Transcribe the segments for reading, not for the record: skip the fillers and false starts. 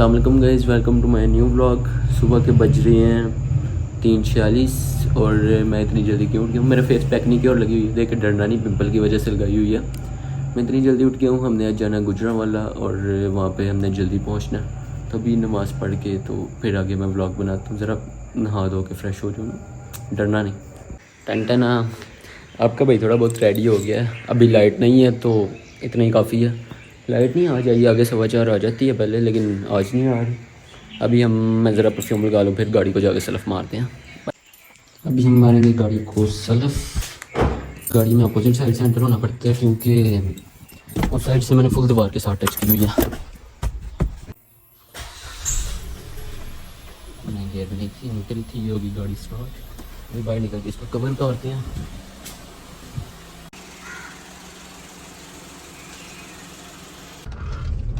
अस्सलाम वालेकुम guys, welcome to my new vlog. सुबह के बज रहे हैं 3:46 और मैं इतनी जल्दी क्यों उठ गया हूँ। मेरा फेस पैक नहीं किया और लगी हुई है, देख डरना नहीं, पिंपल की वजह से लगाई हुई है। मैं इतनी जल्दी उठ गया हूँ। हमने आज जाना गुजरांवाला और वहाँ पे हमने जल्दी पहुँचना। तो अभी नमाज़ पढ़ के तो फिर आगे मैं व्लॉग बनाता हूँ। ज़रा नहा धो के फ्रेश हो जाऊँ, डरना नहीं। टन आपका भाई थोड़ा बहुत रेडी हो गया है। अभी लाइट नहीं है तो इतना ही काफ़ी है। लाइट नहीं आ जाइए, आगे 4:15 आ जाती है पहले, लेकिन आज नहीं आ रही। अभी मैं ज़रा परफ्यूम लगा लूँ, फिर गाड़ी को जाके सलफ़ मारते हैं। अभी हम मारेंगे गाड़ी को सलफ़। गाड़ी में अपोजिट साइड से एंटर होना पड़ता है क्योंकि उस साइड से मैंने फुल दीवार के साथ टच की हुई है। नहीं गेयर नहीं थी, निकली थी, ये होगी गाड़ी स्टार्ट। अभी बाहर निकल के इसको कवर करते हैं।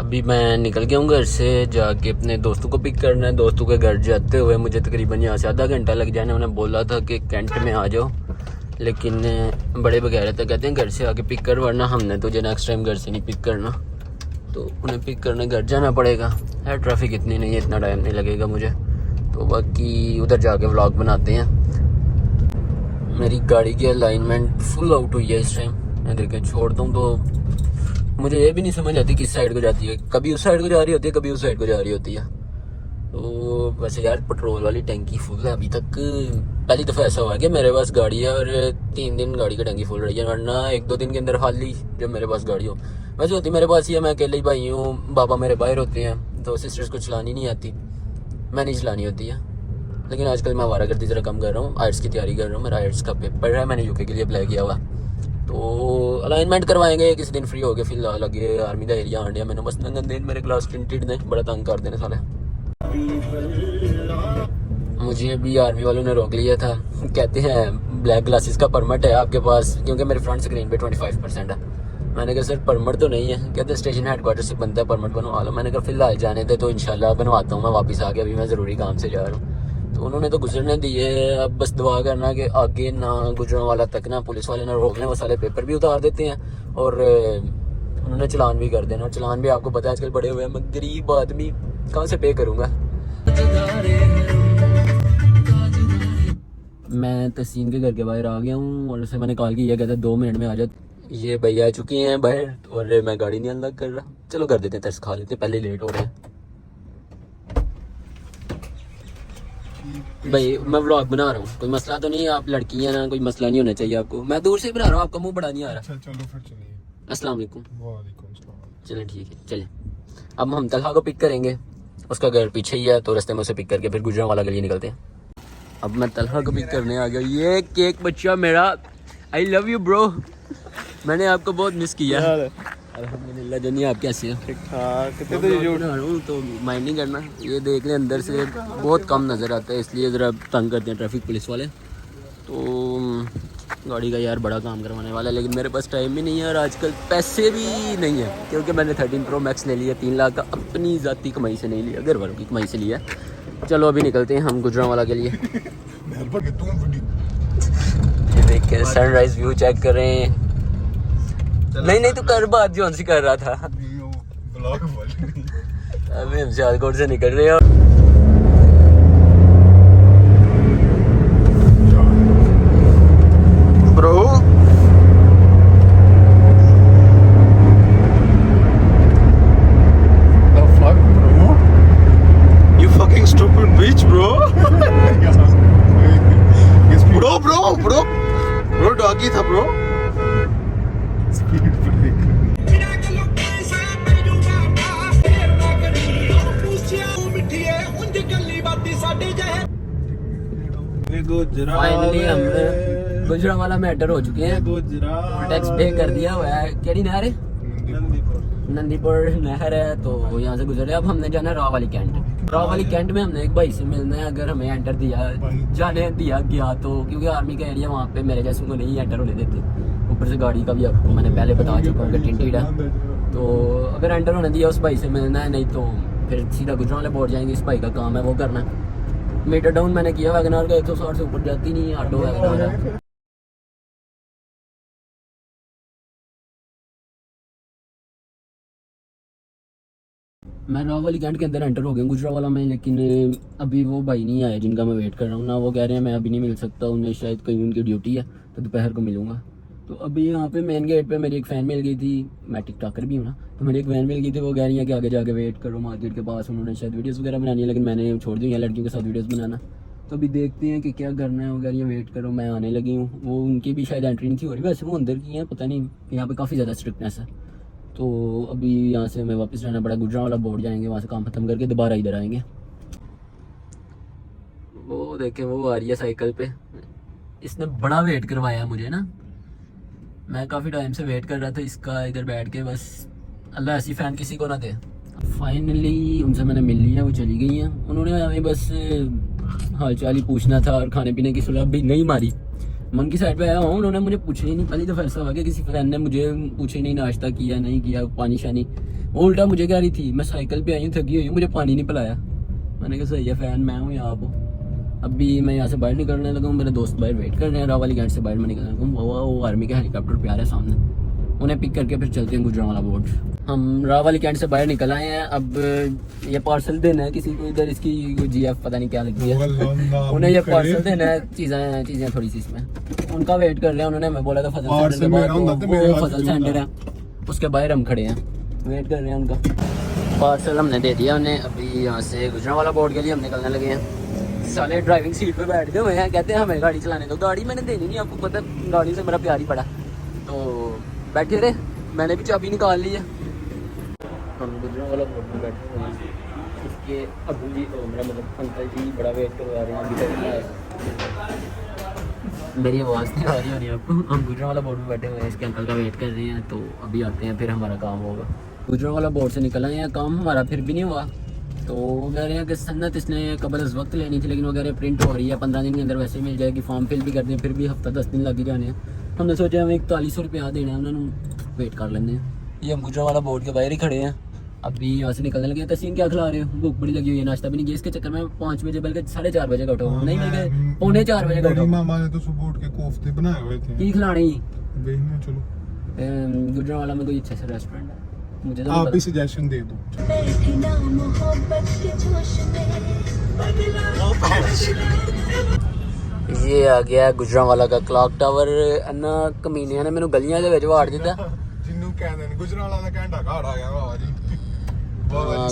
अभी मैं निकल गया हूँ घर से, जाके अपने दोस्तों को पिक करना है। दोस्तों के घर जाते हुए मुझे तकरीबन यहाँ से आधा घंटा लग जाना। उन्हें बोला था कि कैंट में आ जाओ, लेकिन बड़े वगैरह तो कहते हैं घर से आके पिक कर, वरना हमने तुझे नेक्स्ट टाइम घर से नहीं पिक करना। तो उन्हें पिक करने घर जाना पड़ेगा। है ट्रैफिक इतनी नहीं है, इतना टाइम नहीं लगेगा मुझे। तो बाकी उधर जाके व्लॉग बनाते हैं। मेरी गाड़ी की अलाइनमेंट फुल आउट हुई है इस टाइम। मैं देखें छोड़ता हूँ तो मुझे ये भी नहीं समझ आती किस साइड को जाती है। कभी उस साइड को जा रही होती है, कभी उस साइड को जा रही होती है। तो वैसे यार पेट्रोल वाली टैंकी फुल है अभी तक। पहली दफ़ा ऐसा हुआ कि मेरे पास गाड़ी है और 3 दिन गाड़ी की टैंकी फुल रही है, वरना 1-2 दिन के अंदर खाली जब मेरे पास गाड़ी हो। वैसे होती मेरे पास ही है, मैं अकेले ही भाई हूँ, पापा मेरे बाहर होते हैं, तो सिस्टर्स को चलानी नहीं आती, मैं नहीं चलानी होती है। लेकिन आजकल मैं आवारागर्दी ज़रा कम कर रहा हूँ। आर्ट्स की तैयारी कर रहा हूँ, मेरा आर्ट्स का पेपर है, मैंने यूके के लिए अप्लाई किया हुआ। तो अलाइनमेंट करवाएंगे किसी दिन फ्री हो गए। फिलहाल लगे आर्मी का एरिया आंडिया मैंने बस नंगन दिन मेरे क्लास प्रिंटेड ने बड़ा तंग कर देने साले। मुझे भी आर्मी वालों ने रोक लिया था, कहते हैं ब्लैक ग्लासेस का परमिट है आपके पास, क्योंकि मेरे फ्रंट स्क्रीन पे 25% है। मैंने कहा सर परमिट तो नहीं है। कहते स्टेशन हेडक्वार्टर से बनता है, परमिट बनवा लो। मैंने कहा फिलहाल जाने थे तो इंशाल्लाह बनवाता हूँ, मैं वापस आ गया, अभी मैं ज़रूरी काम से जा रहा हूँ। तो उन्होंने तो गुजरने दिए। अब बस दुआ करना कि आगे ना गुजरांवाला तक ना पुलिस वाले ना रोक लें, वो साले पेपर भी उतार देते हैं और उन्होंने चलान भी कर देना। और चलान भी आपको पता है आजकल बड़े हुए हैं, मैं गरीब आदमी कहाँ से पे करूँगा। मैं तहसीन के घर के बाहर आ गया हूँ और उसे मैंने कॉल किया, कहता 2 मिनट में आ जा। ये भैया आ चुकी हैं बाहर और मैं गाड़ी नहीं अनलॉक कर रहा। चलो कर देते हैं, तरस खा लेते हैं, पहले लेट हो रहे हैं। भाई मैं व्लॉग बना रहा हूँ, कोई मसला तो नहीं है, आप लड़की हैं ना, कोई मसला नहीं होना चाहिए आपको। मैं दूर से बना रहा हूँ, आपका मुंह बड़ा नहीं आ रहा। अच्छा चलो फिर चलिए। अस्सलाम वालेकुम। वालेकुम सलाम। चलें ठीक है, चलें। अब हम तलहा को पिक करेंगे, उसका घर पीछे ही है, तो रास्ते में उसे पिक करके फिर गुजरांवाला के लिए निकलते हैं। अब मैं तलहा को पिक करने आ गया। ये केक बच्चा मेरा, आई लव यू ब्रो। मैंने आपको बहुत मिस किया। अल्हम्दुलिल्लाह। जनी आप कैसे हैं? ठीक ठाक। कितने बना रहा हूँ तो माइंड नहीं करना। ये देख लें अंदर से बहुत कम नज़र आता है, इसलिए ज़रा तंग करते हैं ट्रैफिक पुलिस वाले। तो गाड़ी का यार बड़ा काम करवाने वाला है, लेकिन मेरे पास टाइम भी नहीं है और आजकल पैसे भी नहीं है, क्योंकि मैंने 13 प्रो मैक्स ले लिया 3 लाख का, अपनी ज़ाती कमाई से नहीं लिया, घर वालों की कमाई से लिया। चलो अभी निकलते हैं हम गुजरांवाला के लिए। देख के सनराइज व्यू चेक करें। नहीं तो कर बात जो सी कर रहा था। अभी हम सियालकोट से निकल रहे हैं। Bro the fuck bro, you fucking stupid bitch bro. bro doggy था bro. Speed break. फाइनली हम गुजरांवाला में एंटर हो चुके हैं। टैक्स पे कर दिया हुआ है। केड़ी नहर है? नंदीपुर नहर है, तो यहाँ से गुजर रहे। अब हमने जाना है राव वाली कैंट। राव वाली कैंट में हमने एक भाई से मिलना है, अगर हमें एंटर जाने दिया गया तो, क्योंकि आर्मी का एरिया वहाँ पे मेरे जैसों को नहीं एंटर होने देते। ऊपर से गाड़ी का भी आपको मैंने पहले बता चुका हूँ कि टिंटेड है, तो अगर एंटर होने दिया उस भाई से मिलना है, नहीं तो फिर सीधा गुजरांवाला पहुँच जाएंगे। इस भाई का काम है वो करना है। मीटर डाउन मैंने किया, वैगनार का 160 से ऊपर जाती नहीं है, ऑटो वैगनार है। मैं रावल कैंट के अंदर एंटर हो गया गुजरावाला में, लेकिन अभी वो भाई नहीं आए जिनका मैं वेट कर रहा हूँ ना। वो कह रहे हैं मैं अभी नहीं मिल सकता, उन्हें शायद कहीं उनकी ड्यूटी है तो दोपहर को मिलूंगा। तो अभी यहाँ पे मेन गेट पे मेरी एक फ़ैन मिल गई थी, मैं टिकटॉकर भी हूँ ना, तो मेरी एक फ़ैन मिल गई थी। वो कह रही है कि आगे जाके वेट करो मार्केट के पास, उन्होंने शायद वीडियोज़ वगैरह बनानी है, लेकिन मैंने छोड़ दी है लड़कियों के साथ वीडियोज़ बनाना। तो अभी देखते हैं कि क्या करना है। वो कह रही है वेट करो, मैं आने लगी हूँ। वो उनकी भी शायद एंट्री नहीं थी हो रही, वैसे वो अंदर की हैं, पता नहीं, यहाँ पे काफ़ी ज़्यादा स्ट्रिक्टनेस है। तो अभी यहाँ से हमें वापस रहना पड़ा, गुजरावाला बोर्ड जाएंगे, वहाँ से काम ख़त्म करके दोबारा इधर आएंगे। वो देखें वो आ रही है साइकिल पे, इसने बड़ा वेट करवाया मुझे ना, मैं काफ़ी टाइम से वेट कर रहा था इसका इधर बैठ के, बस अल्लाह ऐसी फ़ैन किसी को ना दे। फाइनली उनसे मैंने मिल लिया, वो चली गई हैं। उन्होंने हमें बस हाल चाल ही पूछना था और खाने पीने की सुलह भी नहीं मारी। मन की साइड पे आया हूँ, उन्होंने मुझे पूछा ही नहीं। पहली दफ़ा ऐसा हुआ कि किसी फ्रेंड ने मुझे पूछे नहीं, नाश्ता किया नहीं किया, पानी शानी। वो उल्टा मुझे कह रही थी, मैं साइकिल पे आई हूँ थकी हुई हूँ, मुझे पानी नहीं पिलाया। मैंने कहा सही है फ़ैन मैं हूँ यहाँ आप। अभी मैं यहाँ से बाहर निकलने लगा हूँ, मेरे दोस्त बाहर वेट कर रहे हैं। रावली गेट से बाहर मैं निकलने लगा हूँ, वो आर्मी के हेलीकॉप्टर पे आ रहा है सामने, उन्हें पिक करके फिर चलते हैं गुजरावाला बोर्ड। हम रावली कैंट से बाहर निकल आए हैं। अब ये पार्सल देना है किसी को, इधर इसकी GF पता नहीं क्या लगी है, उन्हें ये पार्सल देना है। चीज़ें थोड़ी सी इसमें उनका वेट कर रहे हैं। उन्होंने हमें बोला था फजल सेंटर के बाद, वो फजल सेंटर है उसके बाहर हम खड़े हैं, वेट कर रहे हैं उनका। पार्सल हमने दे दिया उन्हें। अभी यहाँ से गुजरावाला बोर्ड के लिए हम निकलने लगे हैं। साले ड्राइविंग सीट पे बैठ गए हुए हैं, कहते हैं हमें गाड़ी चलाने दो। गाड़ी मैंने देनी नहीं, आपको पता है गाड़ी से मेरा प्यार ही पड़ा, तो बैठे रहे। मैंने भी चाबी निकाल ली है। हम गुजरावाला बोर्ड में बैठे हुए हैं, इसके अबू जी मेरा मतलब अंकल जी बड़ा वेट करवा रहे हैं, अभी तक नहीं आए। मेरी आवाज़ नहीं आ रही होनी आपको। हम गुजरावाला बोर्ड में बैठे हुए हैं, इसके अंकल का वेट कर रहे हैं, तो अभी आते हैं फिर हमारा काम होगा। गुजरावाला बोर्ड से निकल आए हैं, काम हमारा फिर भी नहीं हुआ। तो वो कह रहे हैं कि सन्नत इसने कबल वक्त लेनी थी, लेकिन वो कह रहे हैं प्रिंट हो रही है, 15 दिन के अंदर वैसे ही मिल जाएगी। फॉर्म फिल भी कर दें, फिर भी हफ्ता 10 दिन लग ही जाने हैं। हमने सोचा हमें 4100 रुपया देना है, उन्होंने वेट कर लेंगे। ये हम गुजरावाला बोर्ड के बाहर ही खड़े हैं, अभी यहाँ से निकलने लगे। तसीम क्या खिला रहे हो? भूख बड़ी लगी हुई है, नाश्ता भी नहीं किया। इसके चक्कर में 5 बजे बल्कि 4:30 बजे का उठो, नहीं मिल गए 3:45 बजे का उठो। मामा ने तो सुबह उठ के कोफ्ते बनाए हुए थे। की खिलानी? चलो गुजरावाला में कोई अच्छा सा रेस्टोरेंट है, मुझे तो आप भी सजेशन दे दो। ये आ गया गुजरावाला का क्लॉक टावर। अन्ना कमीनिया ने मैंू गलियां दे विच वाड़ दिता। जिन्नू कहंदे ने गुजरावाला दा घंटा घाट आ गया वाह जी।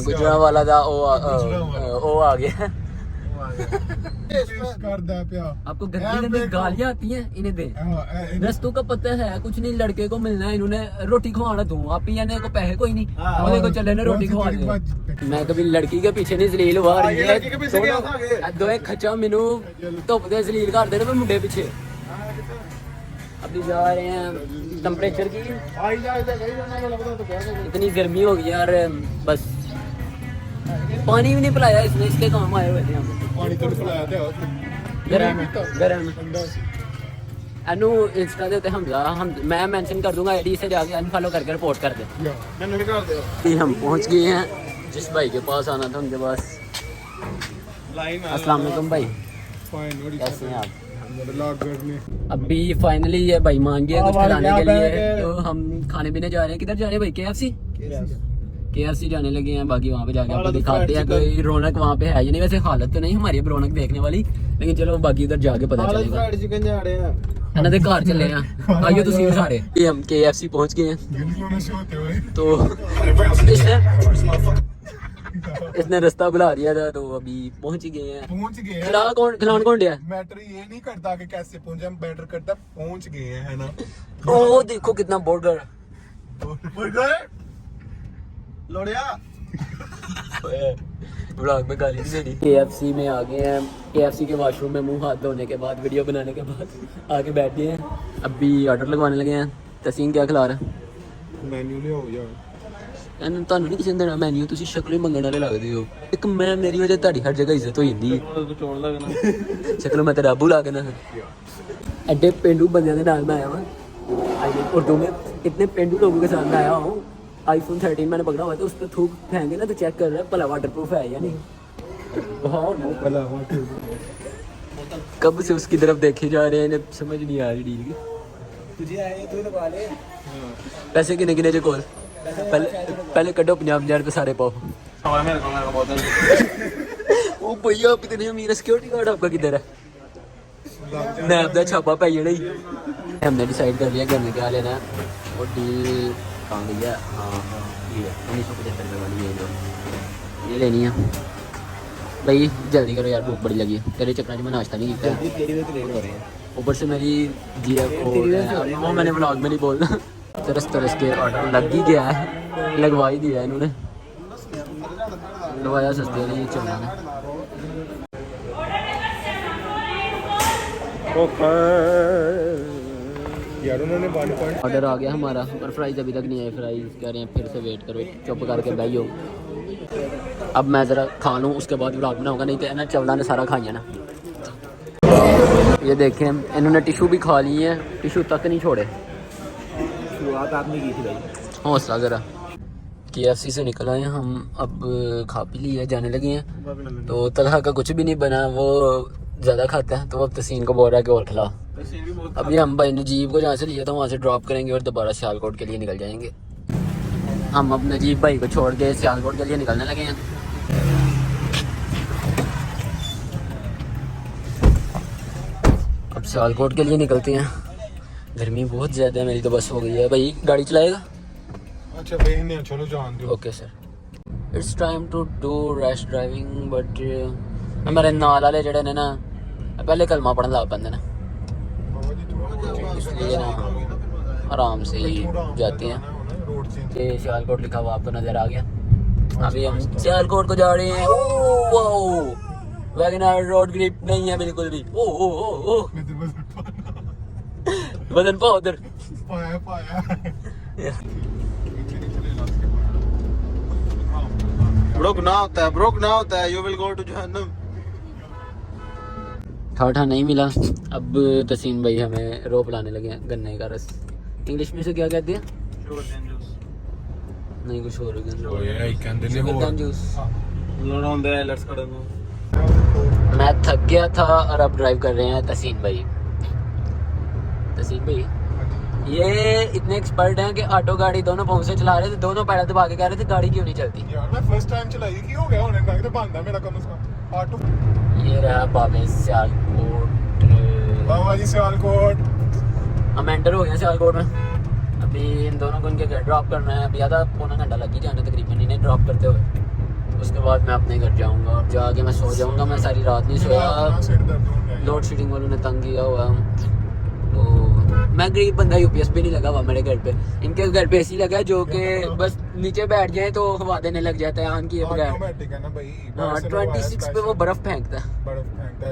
गुजरावाला दा ओ आ गया। करदा पिया आपको गंदी गालियां आती हैं इन्हें दे। रस्तों का पता है कुछ नहीं, लड़के को मिलना है, इन्होंने रोटी खवाना दूं आप ही को पैसे कोई नहीं, बोले को चले ने रोटी खवा दे। मैं कभी लड़की के पीछे नहीं जलील हुआ रही है, दो एक खचा मेनू धुप दे जलील कर दे रहे मुंडे पीछे। अभी जा रहे हैं, टेम्परेचर की इतनी गर्मी हो गई यार, बस पानी भी नहीं पिलाया इसने, इसके काम आए हुए थे हम। पानी तो पिलाया थे गरम एनू इंस्टा दे हम मैं मेंशन कर दूंगा, आईडी से जाके अनफॉलो करके रिपोर्ट कर दे। मैंने भी कर दिया। हम पहुंच गए हैं जिस भाई के पास आना था उनके पास। अस्सलाम वालेकुम भाई, कैसे हैं आप? अभी फाइनली ये भाई मान गया कुछ खिलाने के लिए, तो हम खाने पीने जा रहे हैं। किधर जा रहे हैं भाई? KFC जाने लगे हैं। बाकी वहाँ पे जाके आपको दिखाते हैं कोई रौनक वहाँ पे है या नहीं। वैसे हालत तो नहीं हमारी अब रौनक देखने वाली, लेकिन चलो बाकी उधर जाके पता चलेगा। चिकन जा रहे हैं ਇਹਨਾਂ ਦੇ ਘਰ ਚੱਲੇ ਆ, ਆइए ਤੁਸੀਂ ਸਾਰੇ। ये हम KFC पहुंच गए हैं, तो इसने रास्ता बुला दिया था, तो अभी पहुंच ही गए हैं। खिलान कौन दिया? मैटर ये नहीं करता कि कैसे पहुंचे, हम मैटर करता पहुंच गए हैं, है ना। ओ देखो कितना बर्गर लोड़िया व्लॉग में गाली नहीं देनी। KFC में आ गए हैं। KFC के वॉशरूम में मुंह हाथ धोने के बाद, वीडियो बनाने के बाद आके बैठ गए हैं। अभी ऑर्डर लगवाने लगे हैं। तसीम क्या खिला रहा? मेन्यू ले आओ यार। ਤੁਹਾਨੂੰ ਨਹੀਂ ਕਿਸੇ ਨੇ ਦੇਣਾ ਮੈਨੂ, ਤੁਸੀਂ ਸ਼ਕਲ ਹੀ ਮੰਗਣ ਵਾਲੇ ਲੱਗਦੇ ਹੋ। ਇੱਕ ਮੈਂ ਮੇਰੀ ਵਜ੍ਹਾ ਤੁਹਾਡੀ ਹਰ ਜਗ੍ਹਾ ਇੱਜ਼ਤ ਹੋ ਜਾਂਦੀ ਹੈ। ਸ਼ਕਲ ਮੈਂ ਤੇਰਾ ਅਬੂ ਲਾ ਕੇ ਨਾ ਐਡੇ पेंडू बंदे के नाल में आया हूँ उर्दू में। इतने पेंडू लोगों के साथ में आया हूँ। iPhone 13 मैंने पकड़ा हुआ था, उस पर थूक फेंके ना तो चेक कर रहा है भला वाटर प्रूफ है या नहीं। कब से उसकी तरफ देखे जा रहे हैं, समझ नहीं आ रही डील की। तुझे आए तो दबा ले। पैसे किने किने जो कोल पहले कड्डो 50 रुपये सारे पाओ। मेरे को बोतल ओ भैया आप कितने अमीर, सिक्योरिटी गार्ड आपका किधर है? मैं अपना छापा पाई है नहीं। हमने डिसाइड कर लिया घर में क्या लेना है। वो डील कहाँ गई है? हाँ ये 1975 वाली है जो ये लेनी है। भाई जल्दी करो यार, भूख बड़ी लगी है। तेरे चक्कर में नाश्ता नहीं किया। ऊपर से मेरी जीएफ वो मैंने व्लॉग में नहीं बोलना। तरस तरस के ऑर्डर लग ही गया है, लगवा ही दिया है इन्होंने। लगवाया सस्ते वाली ये चलना है। यार उन्होंने ऑर्डर आ गया हमारा, पर फ्राइज अभी तक नहीं आए। फ्राइज कह रहे हैं फिर से वेट करो, चुप करके बैठो। अब मैं ज़रा खा लूँ, उसके बाद व्लॉग बनाऊंगा, नहीं तो ना चवला ने सारा खाई है ना। ये देखें इन्होंने टिशू भी खा लिए हैं, टिशू तक नहीं छोड़े। शुरुआत आपने की थी भाई, हौसला ज़रा। KFC से निकल आए हम, अब खा पी लिए, जाने लगे हैं। तो तलहा का कुछ भी नहीं बना, वो ज़्यादा खाता है, तो अब तसीन को बोल रहा है कि और खिला। अभी हम भाई नजीब को जहाँ से लिया था वहाँ से ड्रॉप करेंगे और दोबारा सियालकोट के लिए निकल जाएंगे। हम अब नजीब भाई को छोड़ के सियालकोट के लिए निकलने लगे हैं। अब सियालकोट के लिए निकलते हैं। गर्मी बहुत ज़्यादा है, मेरी तो बस हो गई है। भाई गाड़ी चलाएगा? अच्छा भाई नहीं, चलो जान दो। Okay sir. It's time to do rash driving, but मेरे नाल वाले जड़े ने ना पहले कलमा पढ़न लग पैंदे ने, इसलिए ना आराम से ही जाते हैं। ये सियालकोट लिखा हुआ आपको नज़र आ गया। अभी हम सियालकोट को जा रहे हैं। ओह वैगनआर रोड ग्रिप नहीं है बिल्कुल भी। ओ ओ ओ ओ वजन पा उधर ब्रोक ना होता है, ब्रोक ना होता है, यू विल गो टू जहन्नम। ठाठा नहीं मिला। अब तसीम भाई हमें रोप लाने लगे हैं, गन्ने का रस। इंग्लिश में से क्या कहते हैं? नहीं कुछ और जूस। मैं थक गया था और अब ड्राइव कर रहे हैं तसीन भाई। तसीन भाई ये इतने एक्सपर्ट हैं कि ऑटो गाड़ी दोनों पाँव से चला रहे थे, दोनों पैडल दबा के कह रहे थे गाड़ी क्यों नहीं चलती। यार मैं फर्स्ट टाइम चलाई, की हो गया होने का, तो बंद है मेरा कम से कम ऑटो। ये रहा बाबे सियालकोट। बाबा जी सियालकोट। हम एंटर हो गए सियालकोट में। अभी इन दोनों को इनके घर ड्रॉप करना है। अभी आधा पौना घंटा लग ही जाना तकरीबन इन्हें ड्रॉप करते हुए। उसके बाद मैं अपने घर जाऊंगा और जाके मैं सो जाऊंगा। मैं सारी रात नहीं सोया, लोड शेडिंग वालों ने तंग किया हुआ। तो मैं गरीब बंदा, यूपीएस भी नहीं लगा हुआ मेरे घर पे। इनके घर पे एसी लगा है जो कि बस नीचे बैठ जाए तो हवा देने लग जाता है ऑन किए बगैर। हाँ 26 पे वो बर्फ फेंकता है।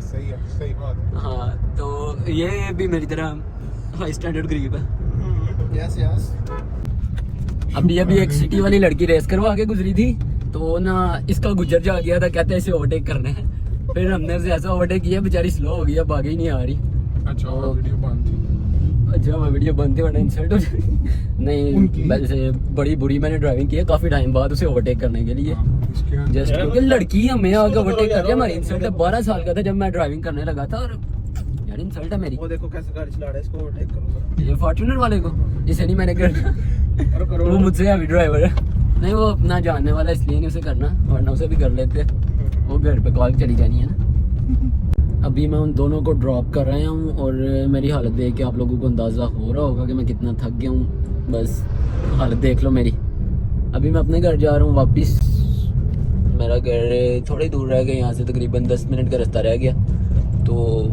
सही है, सही बात है। हाँ तो ये भी मेरी तरह हाई स्टैंडर्ड गरीब है। Yes yes. अभी एक सिटी वाली लड़की रेस करवा के गुजरी थी, तो ना इसका गुजर जा गया था, कहते इसे ओवरटेक करना है। फिर हमने उसे ऐसा ओवरटेक किया, बेचारी स्लो हो गई, अब आगे ही नहीं आ रही। अच्छा वीडियो बंद थी। अच्छा मैं वीडियो बंद थी वरना इंसल्ट हो जाएगी। नहीं वैसे बड़ी बुरी मैंने ड्राइविंग की है काफ़ी टाइम बाद उसे ओवरटेक करने के लिए, जस्ट क्योंकि लड़की हमें आगे ओवरटेक कर रही है। हमारी इंसल्ट है। 12 साल का था जब मैं ड्राइविंग करने लगा था और यार इंसल्ट है मेरी। वो देखो कैसे गाड़ी चला रहा है, इसको ओवरटेक करूंगा। ये फॉर्च्यूनर वाले को इसे नहीं मैंने करना, वो मुझसे हैवी ड्राइवर है। नहीं वो अपना जानने वाला इसलिए नहीं उसे करना, वरना उसे भी कर लेते। वो घर पे कॉल चली जानी है ना। अभी मैं उन दोनों को ड्रॉप कर रहा हूँ और मेरी हालत देख के आप लोगों को अंदाज़ा हो रहा होगा कि मैं कितना थक गया हूँ। बस हालत देख लो मेरी। अभी मैं अपने घर जा रहा हूँ वापस। मेरा घर थोड़ी दूर रह गया यहाँ से, तकरीबन 10 मिनट का रास्ता रह गया। तो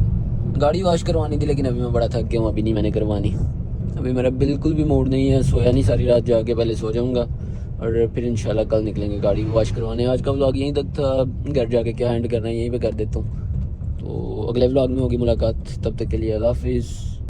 गाड़ी वॉश करवानी थी लेकिन अभी मैं बड़ा थक गया हूँ, अभी नहीं मैंने करवानी। अभी मेरा बिल्कुल भी मूड नहीं है, सोया नहीं सारी रात, जाके पहले सो जाऊँगा और फिर इंशाल्लाह कल निकलेंगे गाड़ी वॉश करवाने। आज का व्लॉग यहीं तक था, घर जाके क्या हैंड करना है यहीं पे कर देता हूँ। तो अगले व्लॉग में होगी मुलाकात, तब तक के लिए अल्लाह हाफिज़।